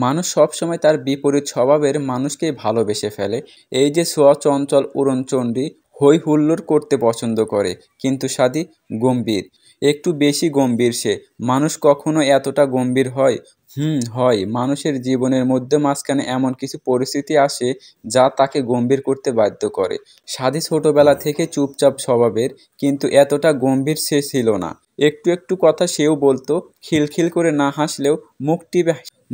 মানুষ সবসময় তার বিপরীত স্বভাবের মানুষকেই ভালোবেসে ফেলে। এই যে সোয়া চঞ্চল উড়নচণ্ডী হই হুল্লোড় করতে পছন্দ করে, কিন্তু সাদি গম্ভীর, একটু বেশি গম্ভীর সে। মানুষ কখনো এতটা গম্ভীর হয়? হয়। মানুষের জীবনের মধ্যে মাঝখানে এমন কিছু পরিস্থিতি আসে যা তাকে গম্ভীর করতে বাধ্য করে। সাদি ছোটবেলা থেকে চুপচাপ স্বভাবের, কিন্তু এতটা গম্ভীর সে ছিল না। একটু একটু কথা সেও বলতো, খিলখিল করে না হাসলেও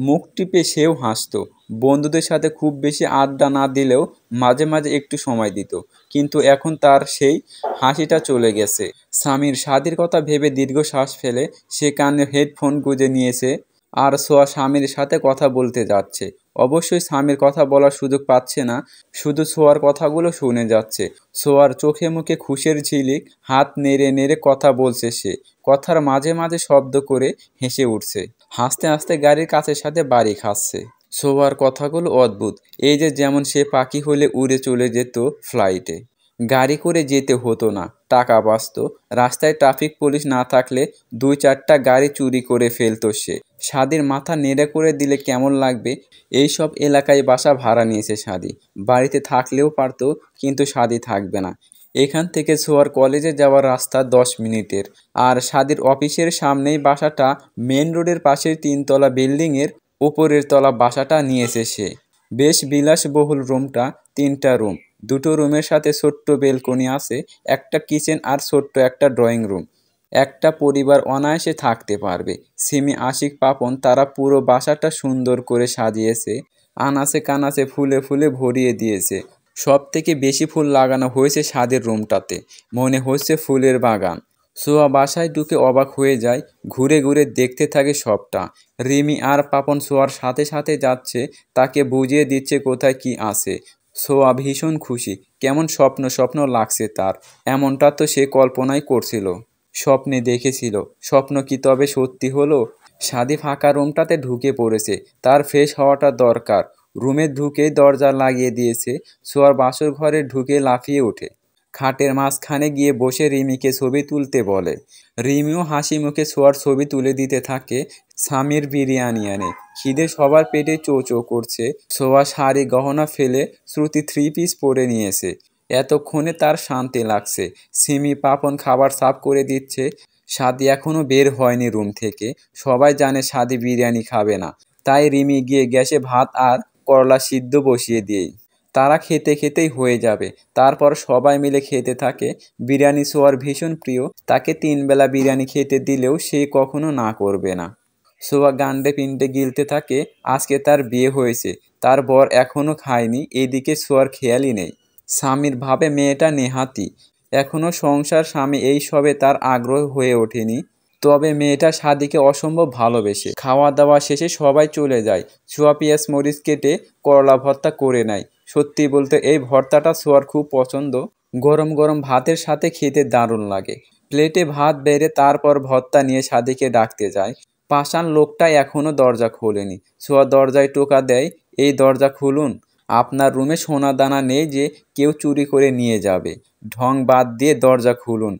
মুখ টিপে সেও হাসতো। বন্ধুদের সাথে খুব বেশি আড্ডা না দিলেও মাঝে মাঝে একটু সময় দিত। কিন্তু এখন তার সেই হাসিটা চলে গেছে। স্বামীর সাদির কথা ভেবে দীর্ঘশ্বাস ফেলে সে কানে হেডফোন গুঁজে নিয়েছে। আর সোয়া স্বামীর সাথে কথা বলতে যাচ্ছে। অবশ্যই স্বামীর কথা বলার সুযোগ পাচ্ছে না, শুধু সোয়ার কথাগুলো শুনে যাচ্ছে। সোয়ার চোখে মুখে খুশির ঝিলিক, হাত নেড়ে নেড়ে কথা বলছে সে। কথার মাঝে মাঝে শব্দ করে হেসে উঠছে। হাসতে হাসতে গাড়ির কাছের সাথে বাড়ি খাচ্ছে। সোয়ার কথাগুলো অদ্ভুত। এই যে যেমন সে পাখি হলে উড়ে চলে যেত ফ্লাইটে, গাড়ি করে যেতে হতো না, টাকা বাঁচত। রাস্তায় ট্রাফিক পুলিশ না থাকলে 2-4টা গাড়ি চুরি করে ফেলতো সে। সাদির মাথা নেড়ে করে দিলে কেমন লাগবে? এই সব এলাকায় বাসা ভাড়া নিয়েছে সাদি। বাড়িতে থাকলেও পারতো, কিন্তু সাদি থাকবে না। এখান থেকে সোয়ার কলেজে যাওয়ার রাস্তা 10 মিনিটের। আর সাদির অফিসের সামনেই বাসাটা। মেন রোডের পাশের 3তলা বিল্ডিংয়ের উপরের তলা বাসাটা নিয়েছে সে। বেশ বিলাসবহুল রুমটা। 3টা রুম, 2টো রুমের সাথে ছোট্ট বেলকনি আছে, একটা কিচেন আর ছোট্ট একটা ড্রয়িং রুম। একটা পরিবার অনায়াসে থাকতে পারবে। সিমি, আশিক, পাপন তারা পুরো বাসাটা সুন্দর করে সাজিয়েছে। আনাচে কানাচে ফুলে ফুলে ভরিয়ে দিয়েছে। সব থেকে বেশি ফুল লাগানো হয়েছে সাদের রুমটাতে, মনে হচ্ছে ফুলের বাগান। সোয়া বাসায় ঢুকে অবাক হয়ে যায়, ঘুরে ঘুরে দেখতে থাকে সবটা। রিমি আর পাপন সোয়ার সাথে সাথে যাচ্ছে, তাকে বুঝিয়ে দিচ্ছে কোথায় কি আছে। সোয়া ভীষণ খুশি, কেমন স্বপ্ন স্বপ্ন লাগছে তার। এমনটা তো সে কল্পনাই করছিল, স্বপ্নে দেখেছিল। স্বপ্ন কি তবে সত্যি হলো? সাদি ফাঁকা রুমটাতে ঢুকে পড়েছে, তার ফ্রেশ হওয়াটা দরকার। রুমে ঢুকেই দরজা লাগিয়ে দিয়েছে। সোয়ার বাসর ঘরে ঢুকে লাফিয়ে ওঠে, খাটের মাঝখানে গিয়ে বসে রিমিকে ছবি তুলতে বলে। রিমিও হাসি মুখে সোয়ার ছবি তুলে দিতে থাকে। স্বামীর বিরিয়ানি আনে, খিদে সবার পেটে চো চো করছে। সোয়া শাড়ি গহনা ফেলে শ্রুতি 3 পিস পরে নিয়েছে। এতক্ষণে তার শান্তি লাগছে। সিমি, পাপন খাবার সার্ভ করে দিচ্ছে। সাদি এখনো বের হয়নি রুম থেকে। সবাই জানে সাদি বিরিয়ানি খাবে না, তাই রিমি গিয়ে গ্যাসে ভাত আর করলা সিদ্ধ বসিয়ে দিয়েই তারা খেতে খেতেই হয়ে যাবে। তারপর সবাই মিলে খেতে থাকে। বিরিয়ানি সোয়ার ভীষণ প্রিয়, তাকে 3 বেলা বিরিয়ানি খেতে দিলেও সে কখনো না করবে না। সোয়া গান্ডে পিণ্ডে গিলতে থাকে। আজকে তার বিয়ে হয়েছে, তার বর এখনো খায়নি, এদিকে সোয়ার খেয়ালই নেই। স্বামীর ভাবে মেয়েটা নেহাতি, এখনো সংসার স্বামী এই সবে তার আগ্রহ হয়ে ওঠেনি। তবে মেয়েটা সাদিকে অসম্ভব ভালোবেসে। খাওয়া দাওয়া শেষে সবাই চলে যায়। সোয়া পেঁয়াজ মরিচ কেটে করলা ভর্তা করে নেয়। সত্যি বলতে এই ভর্তাটা সোয়ার খুব পছন্দ। গরম গরম ভাতের সাথে খেতে দারুণ লাগে। প্লেটে ভাত বেড়ে তারপর ভর্তা নিয়ে সাদিকে ডাকতে যায়। পাষাণ লোকটা এখনো দরজা খোলেনি। সোয়া দরজায় টোকা দেয়, এই দরজা খুলুন। আপনার রুমে সোনা দানা নেই যে কেউ চুরি করে নিয়ে যাবে। ঢং বাদ দিয়ে দরজা খুলুন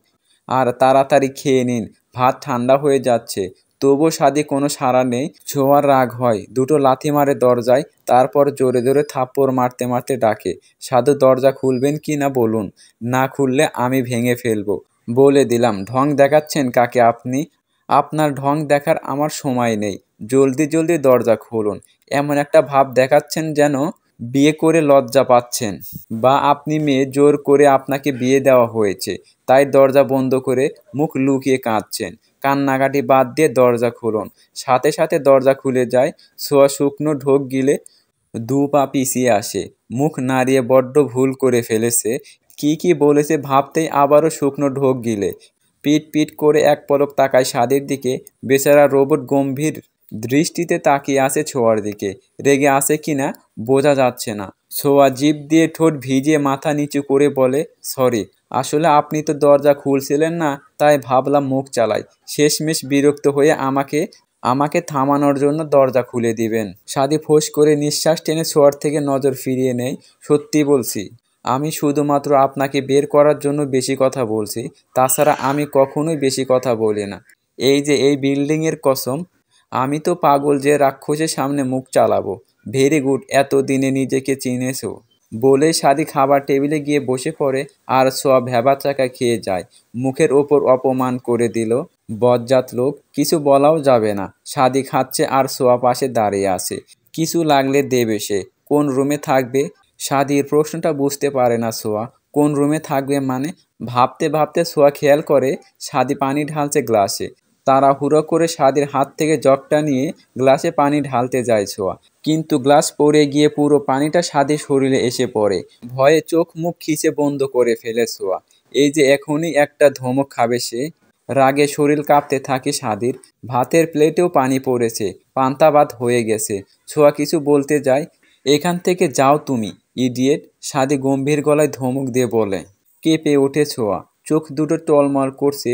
আর তাড়াতাড়ি খেয়ে নিন, ভাত ঠান্ডা হয়ে যাচ্ছে। তবুও সাদি কোনো সাড়া নেই। ছোঁয়ার রাগ হয়, 2টো লাথি মারে দরজায়, তারপর জোরে জোরে থাপ্পড় মারতে মারতে ডাকে, সাধু দরজা খুলবেন কি না বলুন, না খুললে আমি ভেঙে ফেলবো। বলে দিলাম, ঢং দেখাচ্ছেন কাকে আপনি? আপনার ঢং দেখার আমার সময় নেই, জলদি জলদি দরজা খুলুন। এমন একটা ভাব দেখাচ্ছেন যেন বিয়ে করে লজ্জা পাচ্ছেন, বা আপনি মেয়ে, জোর করে আপনাকে বিয়ে দেওয়া হয়েছে, তাই দরজা বন্ধ করে মুখ লুকিয়ে কাঁদছেন। কান্নাকাটি বাদ দিয়ে দরজা খুলুন। সাথে সাথে দরজা খুলে যায়। সোয়া শুকনো ঢোক গিলে 2 পা পিছিয়ে আসে। মুখ নাড়িয়ে বড্ড ভুল করে ফেলেছে। কি বলেছে ভাবতেই আবারও শুকনো ঢোক গিলে পিট পিট করে এক পলক তাকায় সাদের দিকে। বেচারা রোবট গম্ভীর দৃষ্টিতে তাকিয়ে আছে ছোঁয়ার দিকে। রেগে আছে কিনা বোঝা যাচ্ছে না। ছোঁয়া জিভ দিয়ে ঠোঁট ভিজিয়ে মাথা নিচু করে বলে, সরি, আসলে আপনি তো দরজা খুলছিলেন না, তাই ভাবলাম মুখ চালাই। শেষমেশ বিরক্ত হয়ে আমাকে থামানোর জন্য দরজা খুলে দিবেন। সাদি ফোঁস করে নিঃশ্বাস টেনে ছোঁয়ার থেকে নজর ফিরিয়ে নেয়। সত্যি বলছি, আমি শুধুমাত্র আপনাকে বের করার জন্য বেশি কথা বলছি, তাছাড়া আমি কখনোই বেশি কথা বলি না। এই যে এই বিল্ডিংয়ের কসম, আমি তো পাগল যে রাক্ষসের সামনে মুখ চালাবো। ভেরি গুড, এতদিনে নিজেকে চিনেছো। বলে সাদি খাবার টেবিলে গিয়ে বসে পড়ে আর সোয়া ভ্যাবাচাকা খেয়ে যায়। মুখের ওপর অপমান করে দিল বজ্জাত লোক, কিছু বলাও যাবে না। সাদি খাচ্ছে আর সোয়া পাশে দাঁড়িয়ে আছে। কিছু লাগলে দেবে সে। কোন রুমে থাকবে? সাদির প্রশ্নটা বুঝতে পারে না সোয়া। কোন রুমে থাকবে মানে? ভাবতে ভাবতে সোয়া খেয়াল করে সাদি পানি ঢালছে গ্লাসে। তাড়াহুড়ো করে সাদির হাত থেকে জগটা নিয়ে গ্লাসে পানি ঢালতে যায় ছোঁয়া, কিন্তু গ্লাস পড়ে গিয়ে পুরো পানিটা সাদির শরীরে এসে পড়ে। ভয়ে চোখ মুখ খিচে বন্ধ করে ফেলে ছোঁয়া। এই যে এখনই একটা ধমক খাবে সে। রাগে শরীর কাঁপতে থাকে সাদির। ভাতের প্লেটেও পানি পড়েছে, পান্তা ভাত হয়ে গেছে। ছোঁয়া কিছু বলতে যায়। এখান থেকে যাও তুমি, ইডিয়েট, সাদি গম্ভীর গলায় ধমক দিয়ে বলে। কেঁপে ওঠে ছোঁয়া, চোখ দুটো টলমল করছে।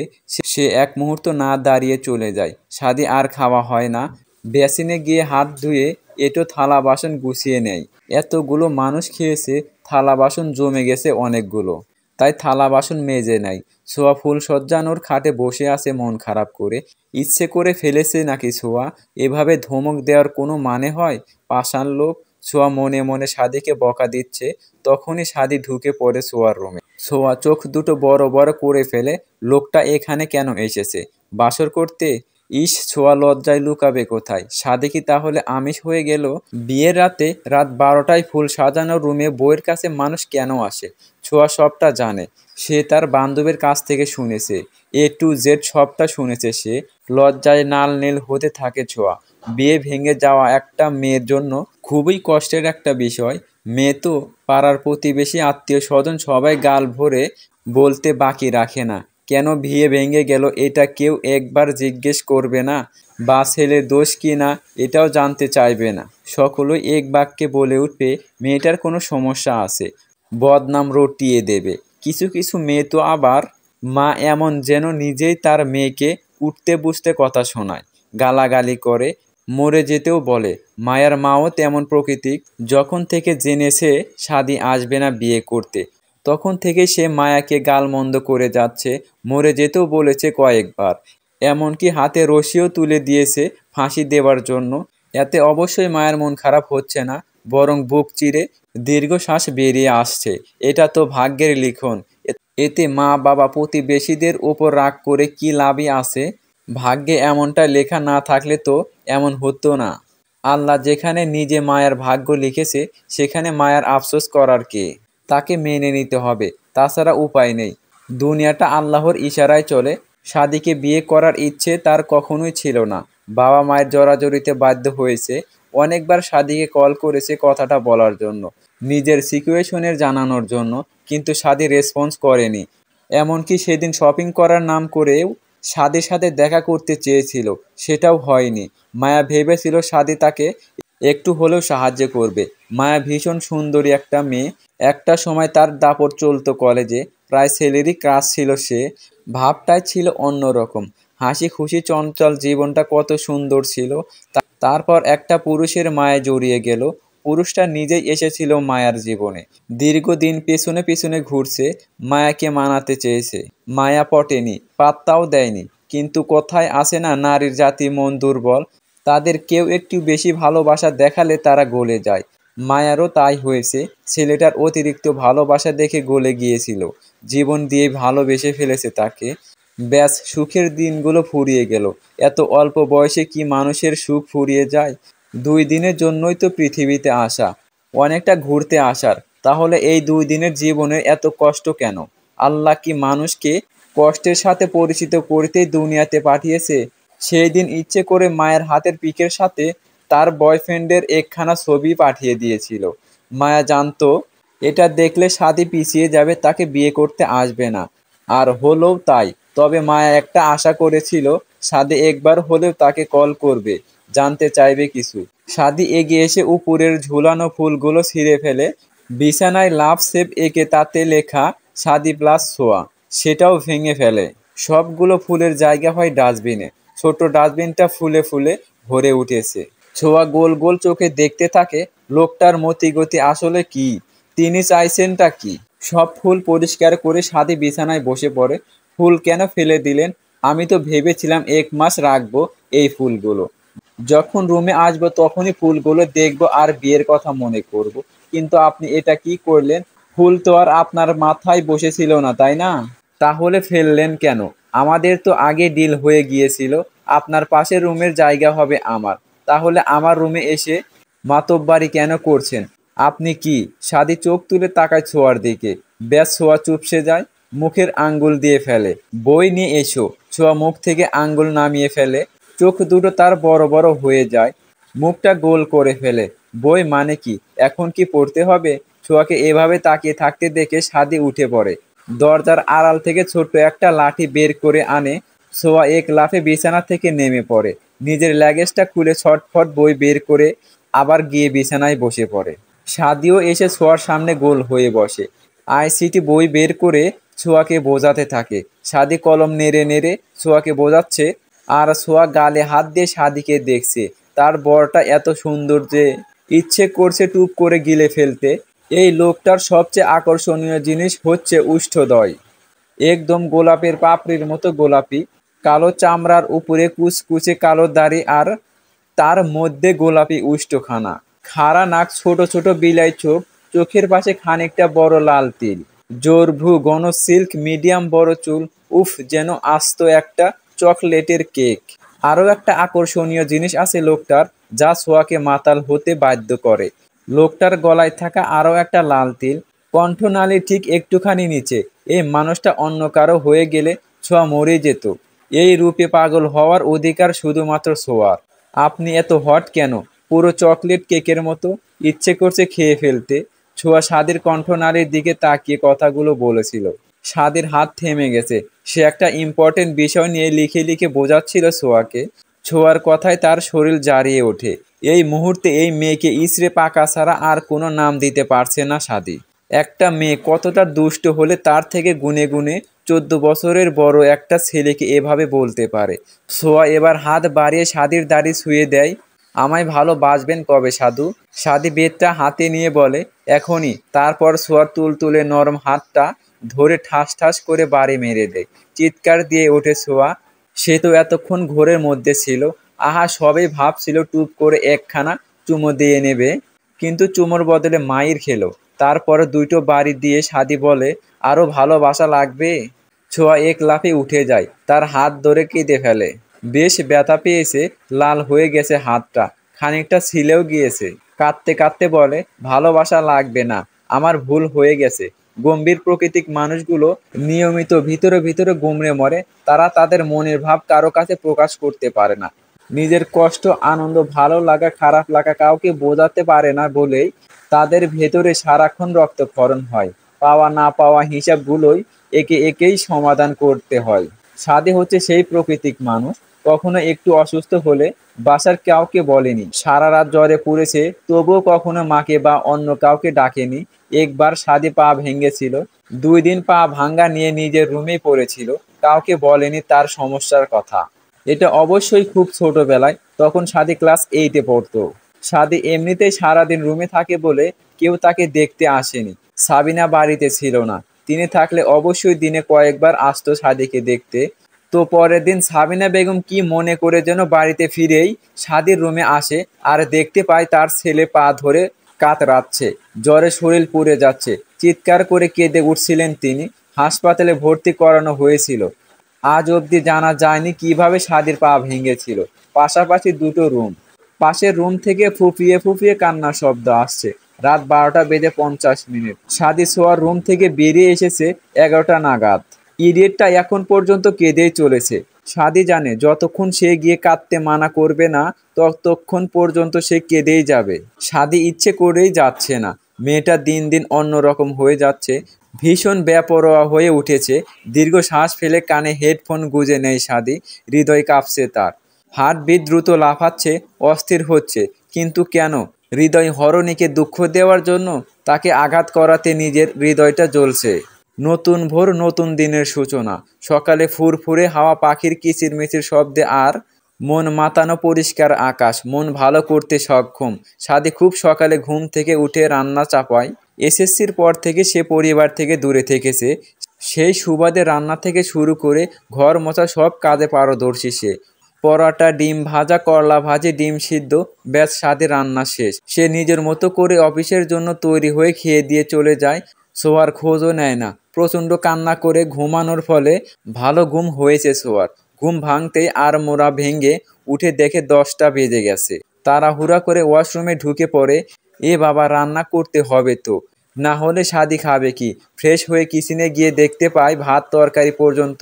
সে এক মুহূর্ত না দাঁড়িয়ে চলে যায়। সাদি আর খাওয়া হয় না। বেসিনে গিয়ে হাত ধুয়ে এঁটো থালা বাসন গুছিয়ে নেয়। এতগুলো মানুষ খেয়েছে, থালা বাসন জমে গেছে অনেকগুলো, তাই থালা বাসন মেজে নেয়। ছোঁয়া ফুল সজ্জানোর খাটে বসে আছে মন খারাপ করে। ইচ্ছে করে ফেলেছে নাকি ছোঁয়া? এভাবে ধমক দেওয়ার কোনো মানে হয়? পাষাণ লোক। ছোঁয়া মনে মনে সাদিকে বকা দিচ্ছে। তখনই সাদি ঢুকে পড়ে ছোঁয়ার রুমে। ছোঁয়া চোখ দুটো বড় বড় করে ফেলে। লোকটা এখানে কেন এসেছে? বাসর করতে? ইস, ছোঁয়া লজ্জায় লুকাবে কোথায়? সাদি কি তাহলে আমিষ হয়ে গেল? বিয়ের রাতে রাত 12টায় ফুল সাজানো রুমে বউয়ের কাছে মানুষ কেন আসে? ছোঁয়া সবটা জানে। সে তার বান্ধবীর কাছ থেকে শুনেছে। A to Z সবটা শুনেছে সে। লজ্জায় নাল নীল হতে থাকে ছোঁয়া। বিয়ে ভেঙে যাওয়া একটা মেয়ের জন্য খুবই কষ্টের একটা বিষয়। মেয়ে তো, পাড়ার প্রতিবেশী আত্মীয় স্বজন সবাই গাল ভরে বলতে বাকি রাখে না। কেন বিয়ে ভেঙে গেল এটা কেউ একবার জিজ্ঞেস করবে না? বা ছেলের দোষ কি না এটাও জানতে চাইবে না। সকলেই এক বাক্যে বলে উঠবে মেয়েটার কোনো সমস্যা আছে, বদনাম রটিয়ে দেবে। কিছু কিছু মেয়ে তো আবার মা, এমন যেন নিজেই তার মেয়েকে উঠতে বসতে কথা শোনায়, গালাগালি করে, মরে যেতেও বলে। মায়ার মাও তেমন প্রকৃতিক। যখন থেকে জেনেছে সাদি আসবে না বিয়ে করতে, তখন থেকে সে মায়াকে গালমন্দ করে যাচ্ছে। মরে যেতেও বলেছে কয়েকবার, এমনকি হাতে রশিও তুলে দিয়েছে ফাঁসি দেওয়ার জন্য। এতে অবশ্যই মায়ের মন খারাপ হচ্ছে না, বরং বুক চিরে দীর্ঘশ্বাস বেরিয়ে আসছে। এটা তো ভাগ্যের লিখন। এতে মা বাবা প্রতিবেশীদের ওপর রাগ করে কি লাভই আছে? ভাগ্যে এমনটা লেখা না থাকলে তো এমন হতো না। আল্লাহ যেখানে নিজে মায়ার ভাগ্য লিখেছে, সেখানে মায়ার আফসোস করার কে? তাকে মেনে নিতে হবে, তাছাড়া উপায় নেই। দুনিয়াটা আল্লাহর ইশারায় চলে। সাদিকে বিয়ে করার ইচ্ছে তার কখনোই ছিল না। বাবা মায়ের জোরাজুরিতে বাধ্য হয়েছে। অনেকবার সাদিকে কল করেছে কথাটা বলার জন্য, নিজের সিচুয়েশনের জানানোর জন্য, কিন্তু সাদি রেসপন্স করেনি। এমনকি সেদিন শপিং করার নাম করেও সাদির সাথে দেখা করতে চেয়েছিল, সেটাও হয়নি। মায়া ভেবেছিল সাদি তাকে একটু হলেও সাহায্য করবে। মায়া ভীষণ সুন্দরী একটা মেয়ে। একটা সময় তার দাপট চলতো কলেজে, প্রায় ছেলেরই ক্রাশ ছিল সে। ভাবটাই ছিল অন্যরকম। হাসি খুশি চঞ্চল জীবনটা কত সুন্দর ছিল। তারপর একটা পুরুষের মায়ে জড়িয়ে গেল। পুরুষটা নিজেই এসেছিল মায়ার জীবনে। দীর্ঘদিন পেছনে পেছনে ঘুরছে, মায়াকে মানাতে চেয়েছে। মায়া পটেনি, পাত্তাও দেয়নি। কিন্তু কোথায় আসে না নারীর জাতি মন দুর্বল, তাদের কেউ একটু বেশি ভালোবাসা দেখালে তারা গলে যায়। মায়ারও তাই হয়েছে। ছেলেটার অতিরিক্ত ভালোবাসা দেখে গলে গিয়েছিল, জীবন দিয়ে ভালোবেসে ফেলেছে তাকে। ব্যাস, সুখের দিনগুলো ফুরিয়ে গেল। এত অল্প বয়সে কি মানুষের সুখ ফুরিয়ে যায়? 2 দিনের জন্যই তো পৃথিবীতে আসা, অনেকটা ঘুরতে আসার। তাহলে এই 2 দিনের জীবনের এত কষ্ট কেন? আল্লাহ কি মানুষকে কষ্টের সাথে পরিচিত করতেই দুনিয়াতে পাঠিয়েছে? সেই দিন ইচ্ছে করে মায়ের হাতের পিকের সাথে তার বয়ফ্রেন্ডের একখানা ছবি পাঠিয়ে দিয়েছিল। মায়া জানতো এটা দেখলে সাদি পিছিয়ে যাবে, তাকে বিয়ে করতে আসবে না। আর হলোও তাই। তবে মায়া একটা আশা করেছিল সাদি একবার হলেও তাকে কল করবে, জানতে চাইবে কিছু। সাদি এগিয়ে এসে উপরের ঝুলানো ফুলগুলো ছিঁড়ে ফেলে। বিছানায় লাভ সেপ এঁকে তাতে লেখা সাদি প্লাস ছোঁয়া, সেটাও ভেঙে ফেলে। সবগুলো ফুলের জায়গা হয় ডাস্টবিনে। ছোট ডাস্টবিনটা ফুলে ফুলে ভরে উঠেছে। ছোঁয়া গোল গোল চোখে দেখতে থাকে লোকটার মতিগতি আসলে কি, তিনি চাইছেনটা কি। সব ফুল পরিষ্কার করে সাদি বিছানায় বসে পড়ে। ফুল কেন ফেলে দিলেন? আমি তো ভেবেছিলাম 1 মাস রাখবো এই ফুলগুলো। যখন রুমে আসবো তখনই ফুলগুলো দেখবো আর বিয়ের কথা মনে করব। কিন্তু আপনি এটা কি করলেন? ফুল তো আর আপনার মাথায় বসেছিল না, তাই না? তাহলে ফেললেন কেন? আমাদের তো আগে ডিল হয়ে গিয়েছিল, আপনার পাশের রুমের জায়গা হবে আমার। তাহলে আমার রুমে এসে মাতব্বারি কেন করছেন? আপনি কি? সাদি চোখ তুলে তাকায় ছোঁয়ার দিকে। ব্যাস, ছোঁয়া চুপসে যায়, মুখের আঙ্গুল দিয়ে ফেলে। বই নিয়ে এসো। ছোঁয়া মুখ থেকে আঙ্গুল নামিয়ে ফেলে। চোখ দুটো তার বড় বড় হয়ে যায়, মুখটা গোল করে ফেলে। বই মানে কি? এখন কি পড়তে হবে? ছোঁয়াকে এভাবে তাকিয়ে থাকতে দেখে সাদি উঠে পড়ে। দরজার আড়াল থেকে ছোট্ট একটা লাঠি বের করে আনে। ছোঁয়া এক লাফে বিছানা থেকে নেমে পড়ে। নিজের লাগেজটা খুলে ছটফট বই বের করে আবার গিয়ে বিছানায় বসে পড়ে। সাদিও এসে ছোঁয়ার সামনে গোল হয়ে বসে। আইসিটি বই বের করে ছোঁয়াকে বোঝাতে থাকে। সাদি কলম নেড়ে নেড়ে ছোঁয়াকে বোঝাচ্ছে, আর ছোঁয়া গালে হাত দিয়ে সাদিকে দেখছে। তার বরটা এত সুন্দর যে ইচ্ছে করছে টুপ করে গিলে ফেলতে। এই লোকটার সবচেয়ে আকর্ষণীয় জিনিস হচ্ছে উষ্ঠদয়। একদম গোলাপের পাপড়ির মতো গোলাপি, কালো চামড়ার উপরে কুচকুচে কালো দাড়ি, আর তার মধ্যে গোলাপি উষ্ঠখানা। খাড়া নাক, ছোট ছোট বিলাই চোখ, চোখের পাশে খানিকটা বড় লাল তিল, জোর ভ্রু, ঘন সিল্ক, মিডিয়াম বড় চুল। উফ, যেন আস্ত একটা চকলেটের কেক। আরও একটা আকর্ষণীয় জিনিস আছে লোকটার, যা ছোঁয়াকে মাতাল হতে বাধ্য করে। লোকটার গলায় থাকা আরও একটা লাল তিল, কণ্ঠনালী ঠিক একটুখানি নিচে। এই মানুষটা অন্য কারো হয়ে গেলে ছোঁয়া মরে যেত। এই রূপে পাগল হওয়ার অধিকার শুধুমাত্র ছোঁয়ার। আপনি এত হট কেন? পুরো চকলেট কেকের মতো, ইচ্ছে করছে খেয়ে ফেলতে। ছোঁয়া স্বাদের কণ্ঠনালীর দিকে তাকিয়ে কথাগুলো বলেছিল। স্বাদের হাত থেমে গেছে। সে একটা ইম্পর্টেন্ট বিষয় নিয়ে লিখে লিখে বোঝাচ্ছিল ছোঁয়াকে। ছোঁয়ার কথায় তার শরীর জারিয়ে ওঠে। এই মুহূর্তে এই মেয়েকে ইসরে পাকা ছাড়া আর কোনো নাম দিতে পারছে না সাদি। একটা মেয়ে কতটা দুষ্ট হলে তার থেকে গুনে গুনে 14 বছরের বড় একটা ছেলেকে এভাবে বলতে পারে। সোয়া এবার হাত বাড়িয়ে সাদির দাড়ি ছুঁয়ে দেয়। আমায় ভালোবাসবেন কবে সাধু? সাদি বেতটা হাতে নিয়ে বলে, এখনই। তারপর সোয়ার তুলতুলে নরম হাতটা ধরে ঠাস ঠাস করে বাড়ি মেরে দেয়। চিৎকার দিয়ে ওঠে সোয়া। সে তো এতক্ষণ ঘোরের মধ্যে ছিল। আহা, সবেই ভাবছিল টুপ করে একখানা চুমো দিয়ে নেবে, কিন্তু চুমোর বদলে মাইর খেলো। তারপর দুটো বাড়ি দিয়ে সাদি বলে, আরো ভালোবাসা লাগবে। ছোঁয়া এক লাফে উঠে যায়, তার হাত ধরে কেঁদে ফেলে। বেশ ব্যথা পেয়েছে, লাল হয়ে গেছে হাতটা, খানিকটা ছিলেও গিয়েছে। কাঁদতে কাঁদতে বলে, ভালোবাসা লাগবে না, আমার ভুল হয়ে গেছে। গম্ভীর প্রকৃতিক মানুষগুলো নিয়মিত ভিতরে ভিতরে গুমড়ে মরে। তারা তাদের মনের ভাব কারো কাছে প্রকাশ করতে পারে না। নিজের কষ্ট, আনন্দ, ভালো লাগা, খারাপ লাগা কাউকে বোঝাতে পারে না বলেই তাদের ভেতরে সারাক্ষণ রক্তক্ষরণ হয়। পাওয়া না পাওয়া হিসাবগুলোই একে একেই সমাধান করতে হয়। সাদে হচ্ছে সেই প্রকৃতিক মানুষ, কখনো একটু অসুস্থ হলে বাসার কাউকে বলেনি, সারা রাত জ্বরে পুড়েছে তবুও কখনো মাকে বা অন্য কাউকে ডাকেনি। একবার সাদে পা ভেঙেছিল, 2 দিন পা ভাঙ্গা নিয়ে নিজের রুমেই পড়েছিল, কাউকে বলেনি তার সমস্যার কথা। এটা অবশ্যই খুব ছোটবেলায়, তখন সাদি ক্লাস 8-এ পড়তো। সাদি এমনিতেই সারাদিন রুমে থাকে বলে কেউ তাকে দেখতে আসেনি। সাবিনা বাড়িতে ছিল না, তিনি থাকলে অবশ্যই দিনে কয়েকবার আসতো সাদিকে দেখতে। তো পরের দিন সাবিনা বেগম কি মনে করে যেন বাড়িতে ফিরেই সাদির রুমে আসে, আর দেখতে পায় তার ছেলে পা ধরে কাতরাচ্ছে, জ্বরে শরীর পুড়ে যাচ্ছে। চিৎকার করে কেঁদে উঠছিলেন তিনি। হাসপাতালে ভর্তি করানো হয়েছিল। আজ অবধি জানা যায়নি কিভাবে সাদির পা ভেঙেছিল। পাশাপাশি দুটো রুম, পাশের রুম থেকে ফুঁপিয়ে ফুঁপিয়ে কান্নার শব্দ আসছে। রাত 12টা বেজে 50 মিনিট। সাদি সোয়ার রুম থেকে বেরিয়ে এসেছে 11টা নাগাদ। ইডিয়েটটা এখন পর্যন্ত কেঁদেই চলেছে। সাদি জানে যতক্ষণ সে গিয়ে কাঁদতে মানা করবে না ততক্ষণ পর্যন্ত সে কেঁদেই যাবে। সাদি ইচ্ছে করেই যাচ্ছে না। মেয়েটা দিন দিন অন্যরকম হয়ে যাচ্ছে, ভীষণ বেপরোয়া হয়ে উঠেছে। দীর্ঘ শ্বাস ফেলে কানে হেডফোন গুঁজে নেয় সাদি। হৃদয় কাঁপছে তার, হার্টবিট দ্রুত লাফাচ্ছে, অস্থির হচ্ছে। কিন্তু কেন? হৃদয় হরণীকে দুঃখ দেওয়ার জন্য? তাকে আঘাত করাতে নিজের হৃদয়টা জ্বলছে। নতুন ভোর, নতুন দিনের সূচনা। সকালে ফুরফুরে হাওয়া, পাখির কিচিরমিচির শব্দে আর মন মাতানো পরিষ্কার আকাশ মন ভালো করতে সক্ষম। সাদি খুব সকালে ঘুম থেকে উঠে রান্না চাপায়। এসএসসির পর থেকে সে পরিবার থেকে দূরে থেকেছে। সেই সুবাদে রান্না থেকে শুরু করে ঘর মোছা সব কাজে পারদর্শী সে। পরোটা, ডিম ভাজা, করলা ভাজি, ডিম সিদ্ধ, ব্যাস স্বাদে রান্না শেষ। সে নিজের মতো করে অফিসের জন্য তৈরি হয়ে খেয়ে দিয়ে চলে যায়। সোয়ার খোঁজও নেয় না। প্রচণ্ড কান্না করে ঘুমানোর ফলে ভালো ঘুম হয়েছে সোয়ার। ঘুম ভাঙতেই আড়মোড়া ভেঙে উঠে দেখে 10টা বেজে গেছে। তাড়াহুড়া করে ওয়াশরুমে ঢুকে পড়ে। এ বাবা, রান্না করতে হবে তো, না হলে শাদি খাবে কি? ফ্রেশ হয়ে কিচেনে গিয়ে দেখতে পায় ভাত তরকারি পর্যন্ত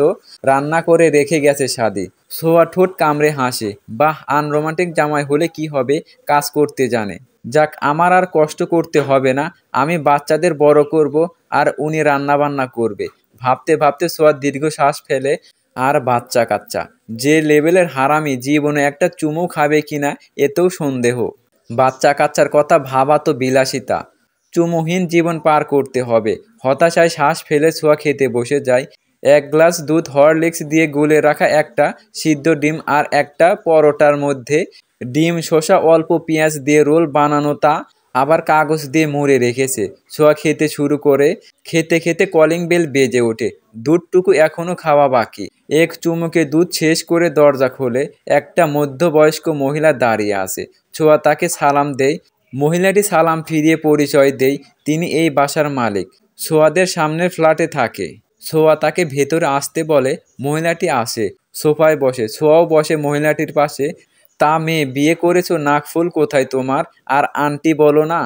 রান্না করে রেখে গেছে শাদি। সোয়া ঠোঁট কামড়ে হাসে। বাহ, আনরোমান্টিক জামাই হলে কি হবে, কাজ করতে জানে। যাক, আমার আর কষ্ট করতে হবে না। আমি বাচ্চাদের বড় করব আর উনি রান্না বান্না করবে। ভাবতে ভাবতে সোয়া দীর্ঘশ্বাস ফেলে। আর বাচ্চা কাচ্চা যে লেভেলের হারামি, জীবনে একটা চুমু খাবে কিনা এতেও সন্দেহ। বাচ্চা কাচ্চার কথা ভাবা তো বিলাসিতা। চুমুহীন জীবন পার করতে হবে। হতাশায় শ্বাস ফেলে সোয়া খেতে বসে যায়। 1 গ্লাস দুধ, হরলিক্স দিয়ে গুলে রাখা একটা সিদ্ধ ডিম আর একটা পরোটার মধ্যে ডিম, শসা, অল্প পেঁয়াজ দিয়ে রোল বানানো, তা আবার কাগজ দিয়ে মুড়ে রেখেছে। সোয়া খেতে শুরু করে। খেতে খেতে কলিং বেল বেজে ওঠে। দুধটুকু এখনো খাওয়া বাকি। এক চুমুকে দুধ শেষ করে দরজা খোলে। একটা মধ্যবয়স্ক মহিলা দাঁড়িয়ে আছে। ছোঁয়া তাকে সালাম দেয়। মহিলাটি সালাম ফিরিয়ে পরিচয় দেয় তিনি এই বাসার মালিক। সোয়াদের সামনের ফ্ল্যাটে থাকে। সোয়া তাকে ভেতরে আসতে বলে। মহিলাটি আসে, সোফায় বসে। সোয়াও বসে মহিলাটির পাশে। তা মেয়ে, বিয়ে করেছো? নাকফুল কোথায় তোমার? আর আন্টি বলো না।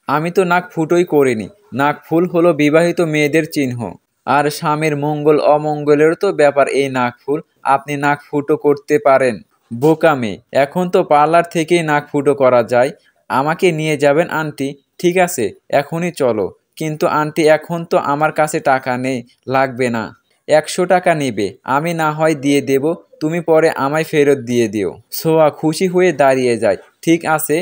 আমি তো নাক ফুটোই করিনি। নাকফুল হলো বিবাহিত মেয়েদের চিহ্ন। আর স্বামীর মঙ্গল অমঙ্গলেরও তো ব্যাপার এই নাকফুল। আপনি নাক ফুটো করতে পারেন? বোকা মেয়ে, এখন তো পার্লার থেকেই নাক ফুটো করা যায়। আমাকে নিয়ে যাবেন আন্টি? ঠিক আছে, এখনই চলো। কিন্তু আন্টি, এখন তো আমার কাছে টাকা নেই। লাগবে না। 100 টাকা নেবে? আমি না হয় দিয়ে দেব, তুমি পরে আমায় ফেরত দিয়ে দিও। সোয়া খুশি হয়ে দাঁড়িয়ে যায়। ঠিক আছে।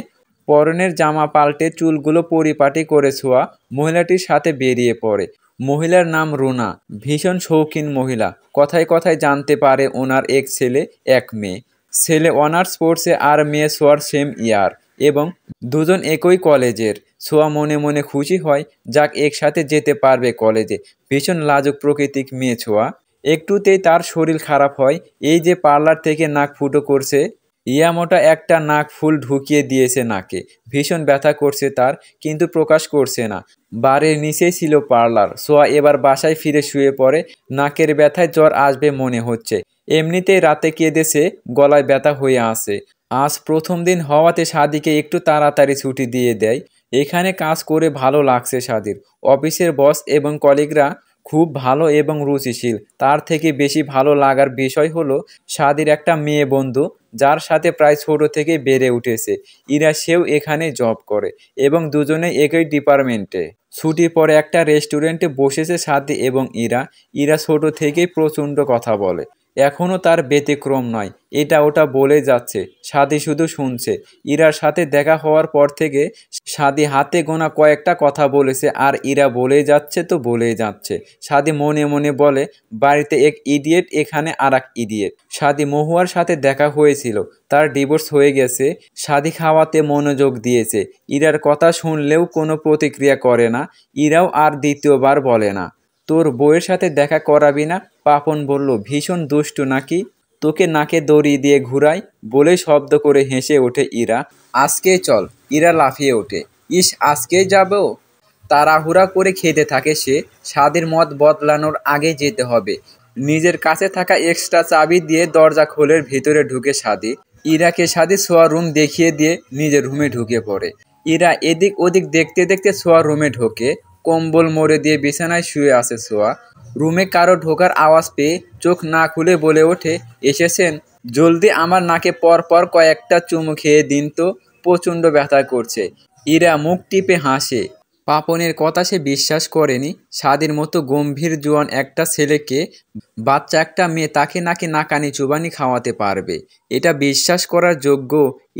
পরনের জামা পাল্টে চুলগুলো পরিপাটি করে সোয়া মহিলাটির সাথে বেরিয়ে পড়ে। মহিলার নাম রুনা। ভীষণ শৌখিন মহিলা। কথায় কথায় জানতে পারে ওনার এক ছেলে এক মেয়ে। ছেলে অনার্স পড়ছে আর মেয়ে সোয়ার সেম ইয়ার, এবং দুজন একই কলেজের। সোয়া মনে মনে খুশি হয়, যাক, একসাথে যেতে পারবে কলেজে। ভীষণ লাজুক প্রকৃতিক মেয়ে ছোঁয়া। একটুতেই তার শরীর খারাপ হয়। এই যে পার্লার থেকে নাক ফুটো করছে, ইয়ামোটা একটা নাক ফুল ঢুকিয়ে দিয়েছে নাকে। ভীষণ ব্যথা করছে তার, কিন্তু প্রকাশ করছে না। বাড়ির নিচেই ছিল পার্লার। সোয়া এবার বাসায় ফিরে শুয়ে পড়ে। নাকের ব্যথায় জ্বর আসবে মনে হচ্ছে। এমনিতেই রাতে কেঁদেছে, গলায় ব্যথা হয়ে আসে। আজ প্রথম দিন হওয়াতে সাদিকে একটু তাড়াতাড়ি ছুটি দিয়ে দেয়। এখানে কাজ করে ভালো লাগছে সাদির। অফিসের বস এবং কলিগরা খুব ভালো এবং রুচিশীল। তার থেকে বেশি ভালো লাগার বিষয় হলো সাদির একটা মেয়ে বন্ধু, যার সাথে প্রায় ছোট থেকে বেড়ে উঠেছে। ইরা, সেও এখানে জব করে এবং দুজনে একই ডিপার্টমেন্টে। ছুটির পরে একটা রেস্টুরেন্টে বসেছে সাদি এবং ইরা। ইরা ছোট থেকেই প্রচণ্ড কথা বলে। এখনও তার ব্যতিক্রম নয়। এটা ওটা বলে যাচ্ছে, সাদি শুধু শুনছে। ইরার সাথে দেখা হওয়ার পর থেকে সাদি হাতে গোনা কয়েকটা কথা বলেছে, আর ইরা বলেই যাচ্ছে তো বলেই যাচ্ছে। সাদি মনে মনে বলে, বাড়িতে এক ইডিয়েট, এখানে আর এক ইডিয়েট। সাদি মহুয়ার সাথে দেখা হয়েছিল, তার ডিভোর্স হয়ে গেছে। সাদি খাওয়াতে মনোযোগ দিয়েছে। ইরার কথা শুনলেও কোনো প্রতিক্রিয়া করে না। ইরাও আর দ্বিতীয়বার বলে না। তোর বউয়ের সাথে দেখা করাবি না? পাপন বলল, ভীষণ দুষ্টু নাকি? তোকে নাকে দড়ি দিয়ে ঘুরাই? বলে শব্দ করে হেসে ওঠে ইরা। আজকেই চল। ইরা লাফিয়ে ওঠে। ইস, আজকেই যাব? তাড়াহুড়া করে খেতে থাকে সে। সাদির মত বদলানোর আগে যেতে হবে। নিজের কাছে থাকা এক্সট্রা চাবি দিয়ে দরজা খোলে। ভিতরে ঢুকে সাদি। ইরাকে সাদি শোয়ার রুম দেখিয়ে দিয়ে নিজের রুমে ঢুকে পড়ে। ইরা এদিক ওদিক দেখতে দেখতে শোয়ার রুমে ঢোকে। কম্বল মুড়ে দিয়ে বিছানায় শুয়ে আছে সোয়া। রুমে কারো ঢোকার আওয়াজ পেয়ে চোখ না খুলে বলে ওঠে, এসেছেন? জলদি আমার নাকে পর পর কয়েকটা চুমু খেয়ে দিন তো, প্রচণ্ড ব্যথা করছে। ইরা মুখ টিপে হাসে। পাপনের কথা সে বিশ্বাস করেনি। সাদির মতো গম্ভীর জোয়ান একটা ছেলেকে, বাচ্চা একটা মেয়ে, তাকে নাকি নাকানি চুবানি খাওয়াতে পারবে, এটা বিশ্বাস করার যোগ্য?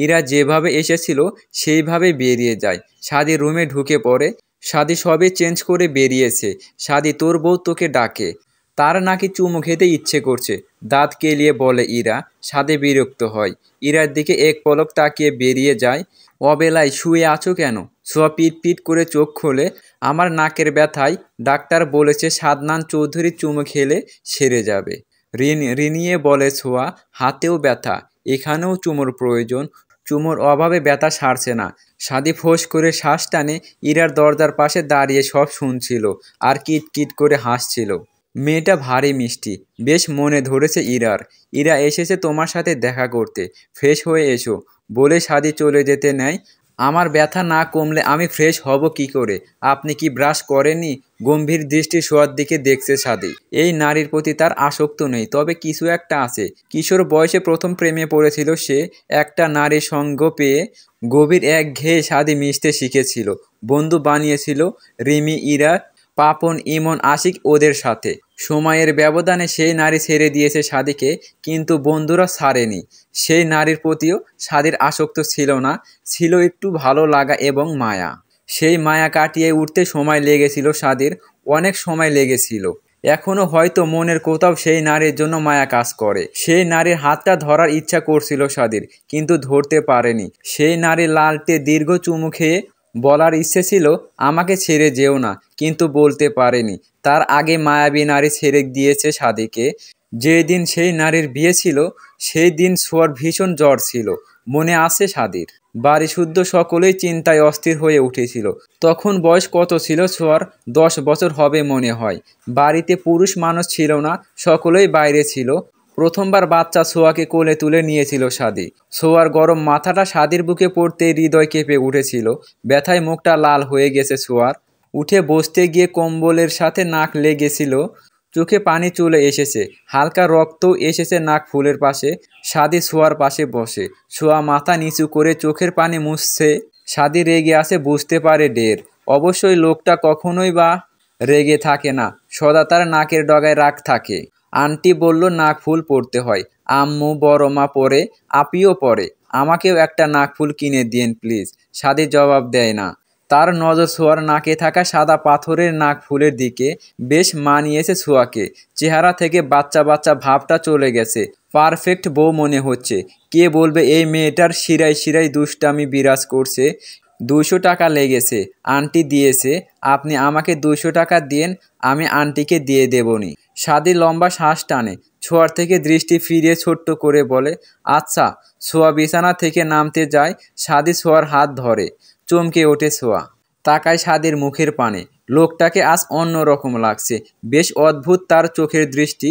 ইরা যেভাবে এসেছিল সেইভাবে বেরিয়ে যায়। সাদি রুমে ঢুকে পড়ে। সাদি সবই চেঞ্জ করে বেরিয়েছে। সাদি, তোর বউ তোকে ডাকে। তার নাকি চুমু খেতে ইচ্ছে করছে, দাঁত কেলিয়ে বলে ইরা। সাদি বিরক্ত হয়। ইরার দিকে এক পলক তাকিয়ে বেরিয়ে যায়। অবেলায় শুয়ে আছো কেন? সোয়া পিট পিট করে চোখ খোলে। আমার নাকের ব্যথায় ডাক্তার বলেছে সাদনান চৌধুরী চুমু খেলে সেরে যাবে। রিনিয়ে বলে সোয়া, হাতেও ব্যথা। এখানেও চুমোর প্রয়োজন। চুমোর অভাবে ব্যথা সারছে না। সাদি ফোঁস করে শ্বাস টানে। ইরার দরজার পাশে দাঁড়িয়ে সব শুনছিল আর কিট করে হাসছিল। মেয়েটা ভারী মিষ্টি, বেশ মনে ধরেছে ইরার। ইরা এসেছে তোমার সাথে দেখা করতে, ফ্রেশ হয়ে এসো বলে সাদি চলে যেতে নেয়। আমার ব্যথা না কমলে আমি ফ্রেশ হব কি করে? আপনি কি ব্রাশ করেননি? গম্ভীর দৃষ্টি সোয়ার দিকে দেখছে সাদি। এই নারীর প্রতি তার আসক্ত নেই, তবে কিছু একটা আছে। কিশোর বয়সে প্রথম প্রেমে পড়েছিল সে। একটা নারীর সঙ্গ পেয়ে গভীর একঘেয়ে সাদি মিশতে শিখেছিল। বন্ধু বানিয়েছিল রিমি, ইরা, পাপন, ইমন, আশিক ওদের সাথে। সময়ের ব্যবধানে সেই নারী ছেড়ে দিয়েছে সাদিকে, কিন্তু বন্ধুরা ছাড়েনি। সেই নারীর প্রতিও সাদির আসক্ত ছিল না, ছিল একটু ভালো লাগা এবং মায়া। সেই মায়া কাটিয়ে উঠতে সময় লেগেছিল সাদির, অনেক সময় লেগেছিল। এখনো হয়তো মনের কোথাও সেই নারীর জন্য মায়া কাজ করে। সেই নারীর হাতটা ধরার ইচ্ছা করছিল সাদির, কিন্তু ধরতে পারেনি। সেই নারী লালটে দীর্ঘ চুমু খেয়ে বলার ইচ্ছে ছিল আমাকে ছেড়ে যেও না, কিন্তু বলতে পারেনি। তার আগে মায়াবী নারী ছেড়ে দিয়েছে সাদিকে। যেদিন সেই নারীর বিয়ে ছিল সেই দিন সোয়ার ভীষণ জ্বর ছিল, মনে আছে সাদির? বাড়ি শুদ্ধ সকলেই চিন্তায় অস্থির হয়ে উঠেছিল। তখন বয়স কত ছিল সোয়ার? 10 বছর হবে মনে হয়। বাড়িতে পুরুষ মানুষ ছিল না, সকলেই বাইরে ছিল। প্রথমবার বাচ্চা সোয়াকে কোলে তুলে নিয়েছিল সাদি। সোয়ার গরম মাথাটা সাদির বুকে পড়তেই হৃদয় কেঁপে উঠেছিল। ব্যথায় মুখটা লাল হয়ে গেছে সোয়ার। উঠে বসতে গিয়ে কম্বলের সাথে নাক লেগেছিল। চোখে পানি চলে এসেছে, হালকা রক্তও এসেছে নাক ফুলের পাশে। সাদি সোয়ার পাশে বসে, সোয়া মাথা নিচু করে চোখের পানি মুছছে। সাদি রেগে আছে, বুঝতে পারে ঢের। অবশ্যই লোকটা কখনোই বা রেগে থাকে না, সদা তার নাকের ডগায় রাগ থাকে। আন্টি বলল নাক ফুল পরতে হয়। আম্মু, বড় মা পরে, আপিও পরে। আমাকেও একটা নাক ফুল কিনে দিন প্লিজ। সাদি জবাব দেয় না। তার নজর ছোঁয়ার নাকে থাকা সাদা পাথরের নাক ফুলের দিকে। বেশ মানিয়েছে ছোঁয়াকে। চেহারা থেকে বাচ্চা বাচ্চা ভাবটা চলে গেছে। পারফেক্ট বউ মনে হচ্ছে। কে বলবে এই মেয়েটার শিরায় শিরায় দুষ্টামি বিরাজ করছে। 200 টাকা লেগেছে, আন্টি দিয়েছে। আপনি আমাকে 200 টাকা দিন, আমি আন্টিকে দিয়ে দেবনি। সাদি লম্বা শ্বাস টানে, ছোঁয়ার থেকে দৃষ্টি ফিরিয়ে ছোট্ট করে বলে, আচ্ছা। ছোঁয়া বিছানা থেকে নামতে যায়, সাদি ছোঁয়ার হাত ধরে। চমকে ওঠে ছোঁয়া, তাকায় সাদির মুখের পানে। লোকটাকে আজ অন্যরকম লাগছে, বেশ অদ্ভুত তার চোখের দৃষ্টি।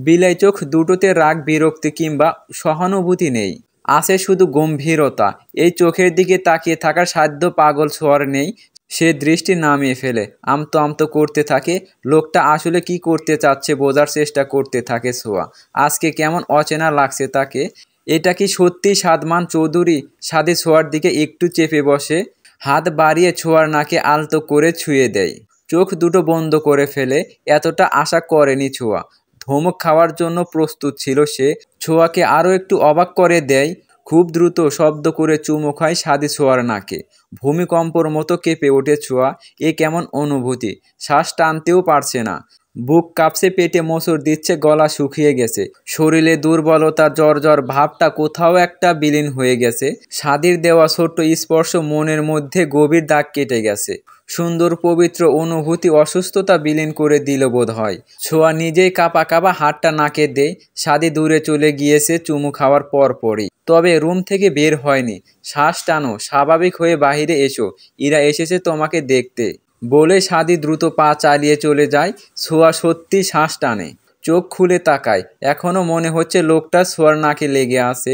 বিলাই চোখ দুটোতে রাগ, বিরক্তি কিংবা সহানুভূতি নেই, আছে শুধু গম্ভীরতা। এই চোখের দিকে তাকিয়ে থাকার সাধ্য পাগল ছোঁয়ার নেই। সে দৃষ্টি নামিয়ে ফেলে, আমতো আমতো করতে থাকে। লোকটা আসলে কি করতে চাচ্ছে বোঝার চেষ্টা করতে থাকে ছোঁয়া। আজকে কেমন অচেনা লাগছে তাকে। এটা কি সত্যি সাদমান চৌধুরী? সাদি ছোঁয়ার দিকে একটু চেপে বসে, হাত বাড়িয়ে ছোঁয়ার নাকে আলতো করে ছুঁয়ে দেয়। চোখ দুটো বন্ধ করে ফেলে। এতটা আশা করেনি ছোঁয়া। ধমক খাওয়ার জন্য প্রস্তুত ছিল সে। ছোঁয়াকে আরও একটু অবাক করে দেয়। খুব দ্রুত শব্দ করে চুমু খায় সাদি ছোঁয়ার নাকে। ভূমিকম্পর মতো কেঁপে ওঠে ছোঁয়া। এ কেমন অনুভূতি! শ্বাস টানতেও পারছে না। বুক কাঁপছে, পেটে মোচড় দিচ্ছে, গলা শুকিয়ে গেছে। শরীরে দুর্বলতা, জ্বর জ্বর ভাবটা কোথাও একটা বিলীন হয়ে গেছে। সাদির দেওয়া ছোট্ট স্পর্শ মনের মধ্যে গভীর দাগ কেটে গেছে। সুন্দর পবিত্র অনুভূতি অসুস্থতা বিলীন করে দিল বোধ হয়। ছোঁয়া নিজেই কাঁপা কাঁপা হাতটা নাকে দেয়। সাদি দূরে চলে গিয়েছে চুমু খাওয়ার পরপরই। তবে রুম থেকে বের হয়নি। শ্বাস টানো, স্বাভাবিক হয়ে বাহিরে এসো, ইরা এসেছে তোমাকে দেখতে বলে সাদি দ্রুত পা চালিয়ে চলে যায়। ছোঁয়া সত্যি শ্বাস টানে, চোখ খুলে তাকায়। এখনো মনে হচ্ছে লোকটা ছোঁয়ার নাকে লেগে আছে।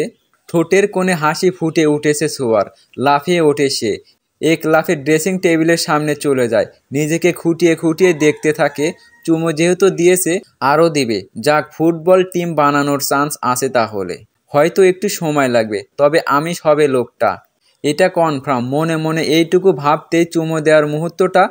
ঠোঁটের কোণে হাসি ফুটে উঠেছে ছোঁয়ার। লাফিয়ে ওঠে সে। এক লাফে ড্রেসিং টেবিলের সামনে চলে যায়। নিজেকে খুঁটিয়ে খুঁটিয়ে দেখতে থাকে। চুমো যেহেতু দিয়েছে, আরও দিবে। যাক, ফুটবল টিম বানানোর চান্স আছে তাহলে। হয়তো একটু সময় লাগবে, তবে আমিষ হবে লোকটা, এটা কনফার্ম। মনে মনে এইটুকু ভাবতেই চুমো দেওয়ার মুহূর্তটা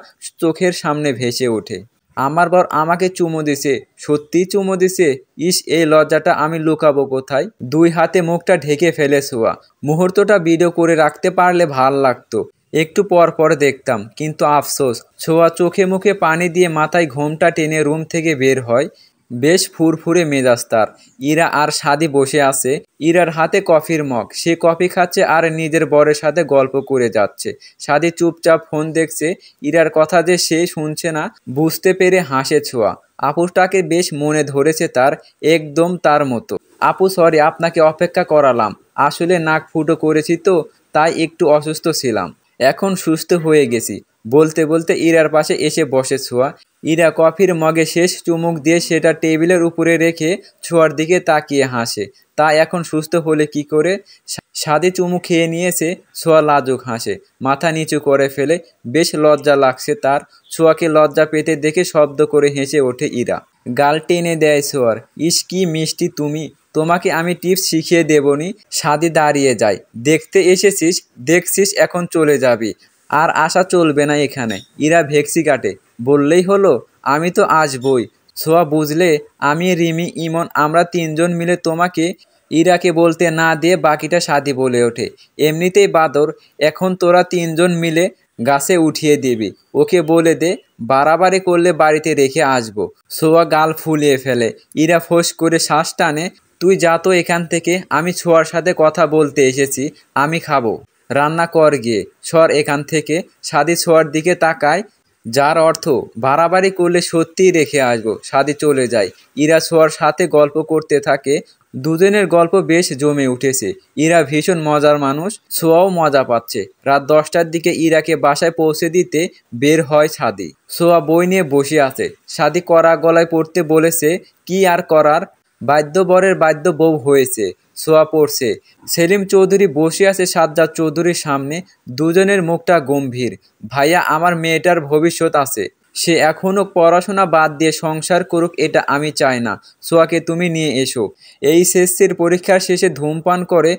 চোখের সামনে ভেসে ওঠে। আমার বর আমাকে চুমো দিছে, সত্যিই চুমো দিছে। ইস, এই লজ্জাটা আমি লুকাবো কোথায়? 2 হাতে মুখটা ঢেকে ফেলে ছোঁয়া। মুহূর্তটা ভিডিও করে রাখতে পারলে ভাল লাগতো। একটু পর পর দেখতাম, কিন্তু আফসোস। ছোঁয়া চোখে মুখে পানি দিয়ে মাথায় ঘোমটা টেনে রুম থেকে বের হয়। বেশ ফুরফুরে মেজাজ তার। ইরা আর সাদি বসে আছে। ইরার হাতে কফির মগ, সে কফি খাচ্ছে আর নিজের বরের সাথে গল্প করে যাচ্ছে। সাদি চুপচাপ ফোন দেখছে। ইরার কথা যে সে শুনছে না বুঝতে পেরে হাসে ছোঁয়া। আপুটাকে বেশ মনে ধরেছে তার, একদম তার মতো। আপু সরি আপনাকে অপেক্ষা করালাম, আসলে নাক ফুটো করেছি তো তাই একটু অসুস্থ ছিলাম, এখন সুস্থ হয়ে গেছি। বলতে বলতে ইরার পাশে এসে বসে ছোঁয়া। ইরা কফির মগে শেষ চুমুক দিয়ে সেটা টেবিলের উপরে রেখে ছোঁয়ার দিকে তাকিয়ে হাসে। তা এখন সুস্থ হলে কি করে? স্বাদে চুমু খেয়ে নিয়েছে। ছোঁয়া লাজুক হাসে, মাথা নিচু করে ফেলে। বেশ লজ্জা লাগছে তার। ছোঁয়াকে লজ্জা পেতে দেখে শব্দ করে হেসে ওঠে ইরা। গাল টেনে দেয় ছোঁয়ার। ইস কি মিষ্টি তুমি, তোমাকে আমি টিপস শিখিয়ে দেবনি। সাদি দাঁড়িয়ে যায়। দেখতে এসেছিস, দেখছিস এখন চলে যাবি, আর আশা চলবে না এখানে। ইরা ভেক্সি কাটে। বললেই হলো, আমি তো আসবই। ছোঁয়া বুঝলে, আমি রিমি ইমন আমরা তিনজন মিলে তোমাকে। ইরাকে বলতে না দিয়ে বাকিটা সাদি বলে ওঠে। এমনিতেই বাদর, এখন তোরা তিনজন মিলে গাছে উঠিয়ে দিবি। ওকে বলে দে বাড়াবাড়ি করলে বাড়িতে রেখে আসবো। ছোঁয়া গাল ফুলিয়ে ফেলে। ইরা ফোঁস করে শ্বাস টানে। তুই যা তো এখান থেকে, আমি ছোঁয়ার সাথে কথা বলতে এসেছি, আমি খাবো। রান্না কর গিয়ে, সর এখান থেকে। সাদি ছোঁয়ার দিকে তাকায়, যার অর্থ বাড়াবাড়ি করলে সত্যিই রেখে আসবো। সাদি চলে যায়। ইরা ছোঁয়ার সাথে গল্প করতে থাকে। দুজনের গল্প বেশ জমে উঠেছে। ইরা ভীষণ মজার মানুষ, ছোঁয়াও মজা পাচ্ছে। রাত 10টার দিকে ইরাকে বাসায় পৌঁছে দিতে বের হয় সাদি। ছোঁয়া বই নিয়ে বসে আছে। সাদি কড়া গলায় পড়তে বলেছে। কি আর করার, বাধ্য বরের বাধ্য বউ হয়েছে। ছোঁয়া পড়ছে। সেলিম চৌধুরী বসে আছে সাজ্জাদ চৌধুরীর সামনে। দুজনের মুখটা গম্ভীর। ভাইয়া, আমার মেয়েটার ভবিষ্যৎ আছে, সে এখনও পড়াশোনা বাদ দিয়ে সংসার করুক, এটা আমি চাই না। ছোঁয়াকে তুমি নিয়ে এসো। এইচএসসির পরীক্ষার শেষে ধূমপান করে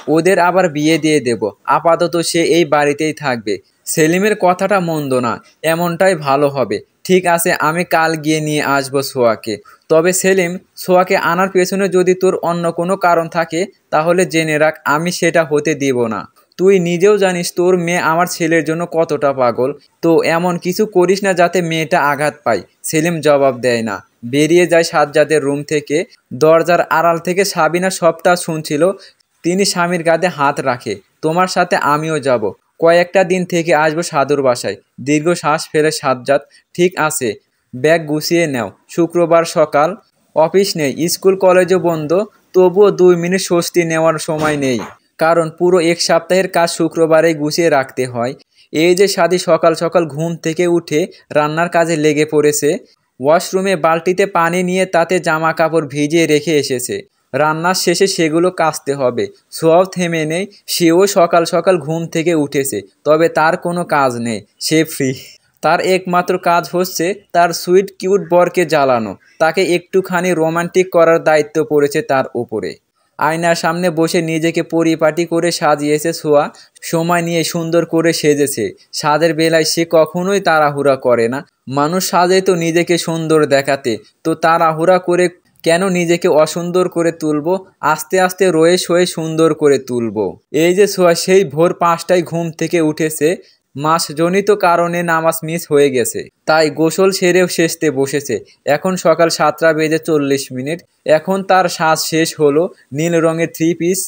ওদের আবার বিয়ে দিয়ে দেব। আপাতত সে এই বাড়িতেই থাকবে। সেলিমের কথাটা মন্দ না, এমনটাই ভালো হবে। ঠিক আছে, আমি কাল গিয়ে নিয়ে আসবো ছোঁয়াকে। তবে সেলিম, ছোঁয়াকে আনার পেছনে যদি তোর অন্য কোনো কারণ থাকে তাহলে জেনে রাখ, আমি সেটা হতে দিব না। তুই নিজেও জানিস তোর মেয়ে আমার ছেলের জন্য কতটা পাগল। তো এমন কিছু করিস না যাতে মেয়েটা আঘাত পায়। সেলিম জবাব দেয় না। বেরিয়ে যায় সাজ্জাদের রুম থেকে। দরজার আড়াল থেকে সাবিনা সবটা শুনছিল। তিনি স্বামীর কাঁধে হাত রাখে। তোমার সাথে আমিও যাব, কয়েকটা দিন থেকে আসবো সাধুর বাসায়। দীর্ঘ শ্বাস ফেলে সাজ্জাদ। ঠিক আছে, ব্যাগ গুছিয়ে নাও। শুক্রবার সকাল, অফিস নেই, স্কুল কলেজও বন্ধ। তবুও 2 মিনিট স্বস্তি নেওয়ার সময় নেই, কারণ পুরো এক সপ্তাহের কাজ শুক্রবারেই গুছিয়ে রাখতে হয়। এই যে সাদি সকাল সকাল ঘুম থেকে উঠে রান্নার কাজে লেগে পড়েছে। ওয়াশরুমে বালতিতে পানি নিয়ে তাতে জামা কাপড় ভিজিয়ে রেখে এসেছে। রান্নার শেষে সেগুলো কাচতে হবে। ছোঁয়াও থেমে নেই। সেও সকাল সকাল ঘুম থেকে উঠেছে, তবে তার কোনো কাজ নেই, সে ফ্রি। তার একমাত্র কাজ হচ্ছে তার সুইট কিউট বরকে জ্বালানো। তাকে একটুখানি রোমান্টিক করার দায়িত্ব পড়েছে তার উপরে। আয়নার সামনে বসে নিজেকে পরিপাটি করে সাজিয়েছে ছোঁয়া। সময় নিয়ে সুন্দর করে সেজেছে। সাজের বেলায় সে কখনোই তাড়াহুড়া করে না। মানুষ সাজে তো নিজেকে সুন্দর দেখাতে, তো তাড়াহুড়া করে কেন নিজেকে অসুন্দর করে তুলবো? আস্তে আস্তে রয়ে সয়ে সুন্দর করে তুলবো। এই যে ছোঁয়া সেই ভোর 5টায় ঘুম থেকে উঠেছে। মাসজনিত কারণে নামাজ মিস হয়ে গেছে, তাই গোসল সেরেও সেজতে বসেছে। এখন সকাল 7টা বেজে 40 মিনিট। এখন তার সাজ শেষ হলো। নীল রঙের 3 পিস,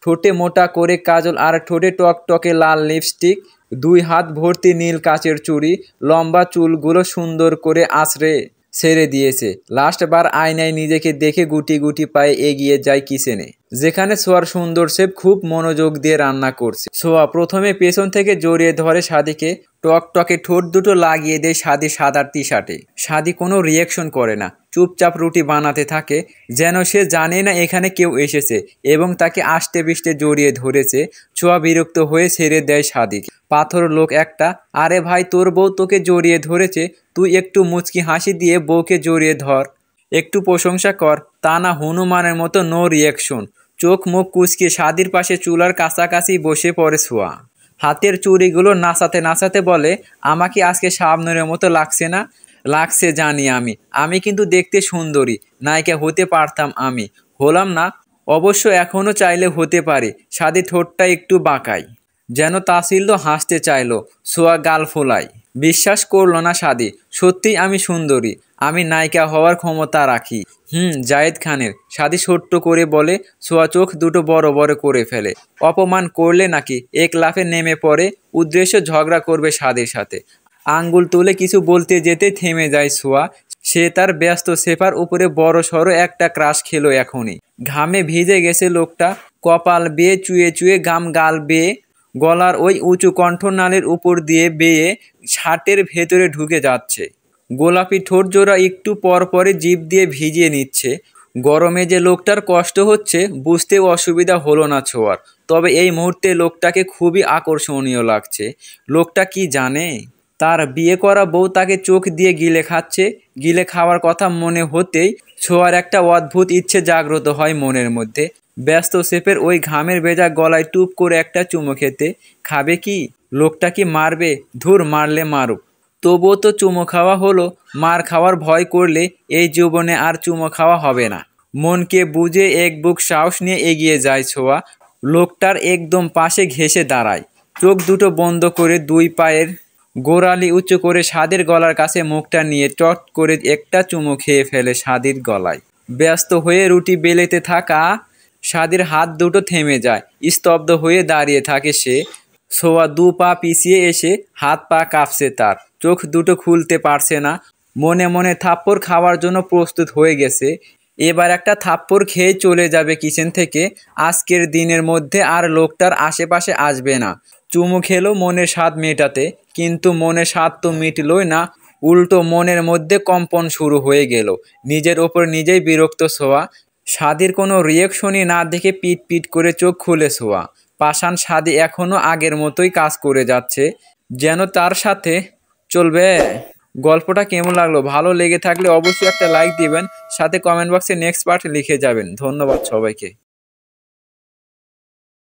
ঠোঁটে মোটা করে কাজল আর ঠোঁটে টকটকে লাল লিপস্টিক, 2 হাত ভর্তি নীল কাচের চুড়ি, লম্বা চুলগুলো সুন্দর করে আঁচড়ে ছেড়ে দিয়েছে। লাস্ট বার আয়নায় নিজেকে দেখে গুটি গুটি পায়ে এগিয়ে যায় কিচেনে, যেখানে ছোঁয়ার সুন্দর শেফ খুব মনোযোগ দিয়ে রান্না করছে। ছোঁয়া প্রথমে পেছন থেকে জড়িয়ে ধরে সাদিকে। টকটকে ঠোঁট দুটো লাগিয়ে দেয় সাদি সাদা টি-শার্টে। সাদি কোনো রিয়াকশন করে না, চুপচাপ রুটি বানাতে থাকে, যেন সে জানে না এখানে কেউ এসেছে এবং তাকে আষ্টে পিষ্টে জড়িয়ে ধরেছে। ছোঁয়া বিরক্ত হয়ে ছেড়ে দেয় সাদিকে। পাথর লোক একটা। আরে ভাই, তোর বউ তোকে জড়িয়ে ধরেছে, তুই একটু মুচকি হাসি দিয়ে বউকে জড়িয়ে ধর, একটু প্রশংসা কর। তা না হনুমানের মতো নো রিয়াকশন। চোখ মুখ কুঁচকিয়ে সাদির পাশে চুলার কাছাকাছি বসে পড়ে ছোঁয়া। হাতের চুড়িগুলো নাচাতে নাচাতে বলে, আমাকে আজকে শাবনূরের মতো লাগছে না? লাগছে জানি আমি, আমি কিন্তু দেখতে সুন্দরী, নায়িকা হতে পারতাম আমি, হলাম না। অবশ্য এখনও চাইলে হতে পারি। সাদি ঠোঁটটা একটু বাঁকায়, যেন তাচ্ছিল্য হাসতে চাইলো। ছোঁয়া গাল ফোলায়। বিশ্বাস করল না সাদি। সত্যিই আমি সুন্দরী, আমি নায়িকা হওয়ার ক্ষমতা রাখি। জায়েদ খানের। সাদি ছোট্ট করে বলে। ছোঁয়া চোখ দুটো বড় বড় করে ফেলে। অপমান করলে নাকি? এক লাফে নেমে পড়ে। উদ্দেশ্য ঝগড়া করবে সাদির সাথে। আঙ্গুল তুলে কিছু বলতে যেতে থেমে যায় ছোঁয়া। সে তার ব্যস্ত শেফার উপরে বড় সড়ো একটা ক্রাশ খেলো এখনই। ঘামে ভিজে গেছে লোকটা, কপাল বেয়ে চুয়ে চুয়ে ঘাম গাল বেয়ে গলার ওই উঁচু কণ্ঠনালীর উপর দিয়ে বেয়ে শার্টের ভেতরে ঢুকে যাচ্ছে। গোলাপি ঠোঁট জোড়া একটু পর পরে জিভ দিয়ে ভিজিয়ে নিচ্ছে। গরমে যে লোকটার কষ্ট হচ্ছে বুঝতেও অসুবিধা হলো না ছোঁয়ার। তবে এই মুহূর্তে লোকটাকে খুবই আকর্ষণীয় লাগছে। লোকটা কি জানে তার বিয়ে করা বউ তাকে চোখ দিয়ে গিলে খাচ্ছে। গিলে খাওয়ার কথা মনে হতেই ছোঁয়ার একটা অদ্ভুত ইচ্ছে জাগ্রত হয় মনের মধ্যে। ব্যস্ত শেফের ওই ঘামের ভেজা গলায় টুপ করে একটা চুমু খেতে। খাবে কি? লোকটা কি মারবে? ধুর, মারলে মারুক, তবুও তো চুমো খাওয়া হলো। মার খাওয়ার ভয় করলে এই জীবনে আর চুমো খাওয়া হবে না। মনকে বুঝে এক বুক সাহস নিয়ে এগিয়ে যায় ছোঁয়া। লোকটার একদম পাশে ঘেঁষে দাঁড়ায়, চোখ দুটো বন্ধ করে দুই পায়ের গোড়ালি উঁচু করে সাদির গলার কাছে মুখটা নিয়ে চট করে একটা চুমো খেয়ে ফেলে সাদির গলায়। ব্যস্ত হয়ে রুটি বেলেতে থাকা সাদির হাত দুটো থেমে যায়। স্তব্ধ হয়ে দাঁড়িয়ে থাকে সে। ছোঁয়া দু পা পিছিয়ে এসে হাত পা কাঁপছে তার, চোখ দুটো খুলতে পারছে না। মনে মনে থাপ্পড় খাওয়ার জন্য প্রস্তুত হয়ে গেছে। এবার একটা থাপ্পড় খেয়ে চলে যাবে কিচেন থেকে। আজকের দিনের মধ্যে আর লোকটার আশেপাশে আসবে না। চুমু খেলো মনের স্বাদ মেটাতে, কিন্তু মনের স্বাদ তো মিটলই না, উল্টো মনের মধ্যে কম্পন শুরু হয়ে গেল। নিজের ওপর নিজেই বিরক্ত ছোঁয়া। সাদির কোনো রিয়াকশনই না দেখে পিট পিট করে চোখ খুলে ছোঁয়া। পাষাণ সাদি এখনও আগের মতোই কাজ করে যাচ্ছে, যেন তার সাথে চলবে। গল্পটা কেমন লাগলো? ভালো লেগে থাকলে অবশ্যই একটা লাইক দিবেন, সাথে কমেন্ট বক্সে নেক্সট পার্ট লিখে যাবেন। ধন্যবাদ সবাইকে।